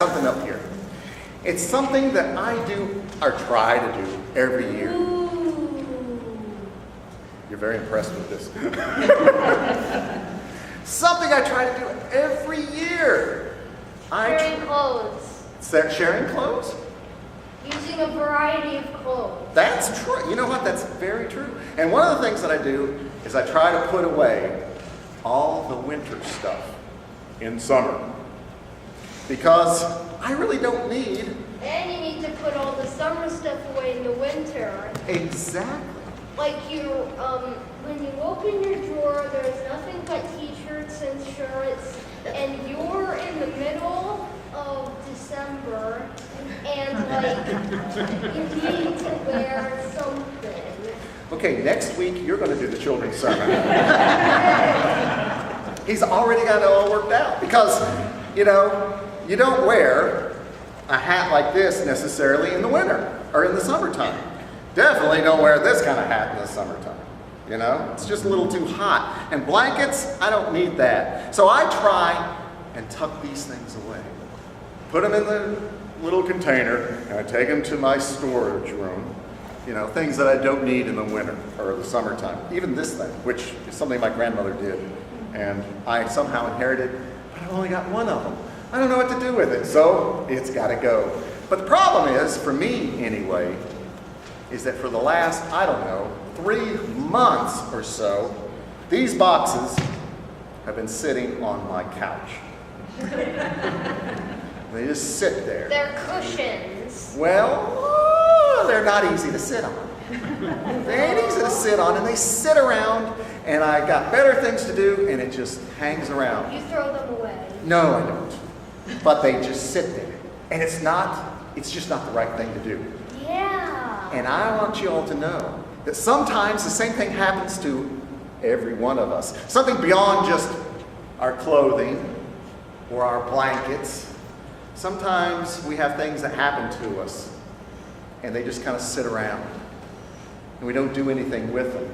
Something up here. It's something that I do or try to do every year. You're very impressed with this. Something I try to do every year. Sharing clothes. Sharing clothes? Using a variety of clothes. That's true. You know what? That's very true. And one of the things that I do is I try to put away all the winter stuff in summer. Because I really don't need. And you need to put all the summer stuff away in the winter. Exactly. Like when you open your drawer, there's nothing but t-shirts and shirts, and you're in the middle of December, and you need to wear something. Okay, next week you're going to do the children's sermon. He's already got it all worked out because, you don't wear a hat like this necessarily in the winter or in the summertime. Definitely don't wear this kind of hat in the summertime. It's just a little too hot. And blankets, I don't need that. So I try and tuck these things away. Put them in the little container, and I take them to my storage room. Things that I don't need in the winter or the summertime. Even this thing, which is something my grandmother did. And I somehow inherited, but I've only got one of them. I don't know what to do with it, so it's got to go. But the problem is, for me anyway, is that for the last, 3 months or so, these boxes have been sitting on my couch. They just sit there. They're cushions. Well, they're not easy to sit on. They ain't easy to sit on, and they sit around, and I got better things to do, and it just hangs around. You throw them away. No, I don't. But they just sit there. And it's just not the right thing to do. Yeah. And I want you all to know that sometimes the same thing happens to every one of us. Something beyond just our clothing or our blankets. Sometimes we have things that happen to us and they just kind of sit around and we don't do anything with them.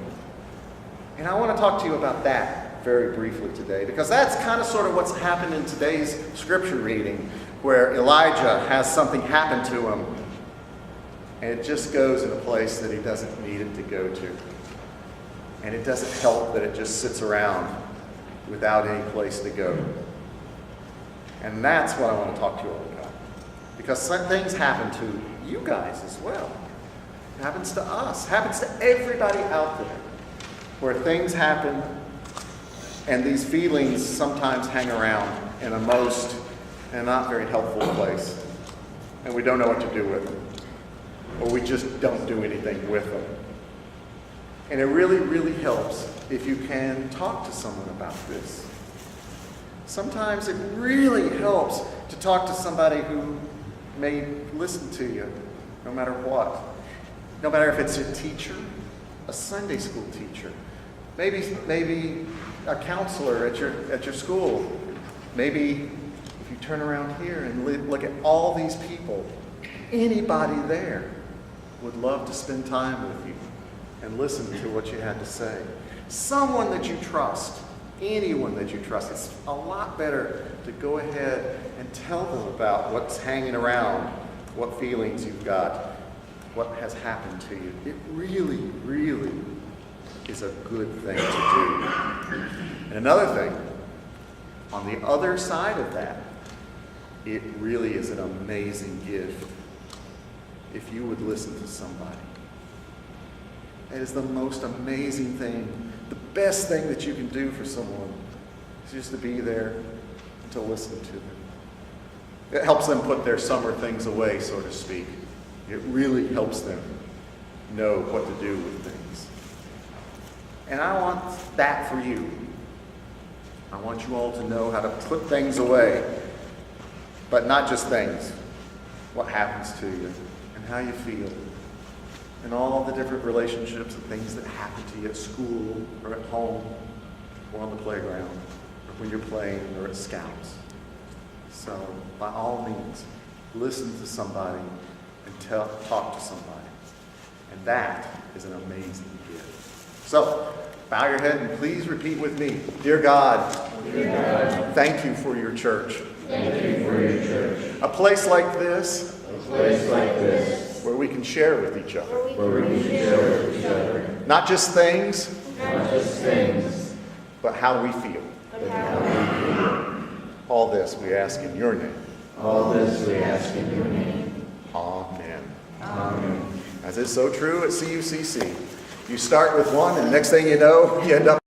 And I want to talk to you about that very briefly today, because that's kind of sort of what's happened in today's scripture reading, where Elijah has something happen to him and it just goes in a place that he doesn't need it to go to. And it doesn't help that it just sits around without any place to go. And that's what I want to talk to you all about. Because some things happen to you guys as well. It happens to us. It happens to everybody out there. Where things happen and these feelings sometimes hang around in a not very helpful place. And we don't know what to do with them. Or we just don't do anything with them. And it really, really helps if you can talk to someone about this. Sometimes it really helps to talk to somebody who may listen to you, no matter what. No matter if it's a teacher, a Sunday school teacher, maybe a counselor at your school. Maybe if you turn around here and look at all these people, anybody there would love to spend time with you and listen to what you had to say. Someone that you trust, anyone that you trust. It's a lot better to go ahead and tell them about what's hanging around, what feelings you've got, what has happened to you. It really, really is a good thing to do. And another thing, on the other side of that, it really is an amazing gift if you would listen to somebody. It is the most amazing thing, the best thing that you can do for someone is just to be there and to listen to them. It helps them put their summer things away, so to speak. It really helps them know what to do with things. And I want that for you. I want you all to know how to put things away, but not just things. What happens to you and how you feel and all the different relationships and things that happen to you at school or at home or on the playground or when you're playing or at Scouts. So by all means, listen to somebody and talk to somebody. And that is an amazing gift. So, bow your head and please repeat with me. Dear God, Dear God, thank you for your church. Thank you for your church. A place like this A place like this where we can share with each other. where we can share with each other. Not just things, Not just things, but how we feel. but how we feel. All this we ask in your name. All this we ask in your name. Amen. Amen. As is so true at CUCC. You start with one, and the next thing you know, you end up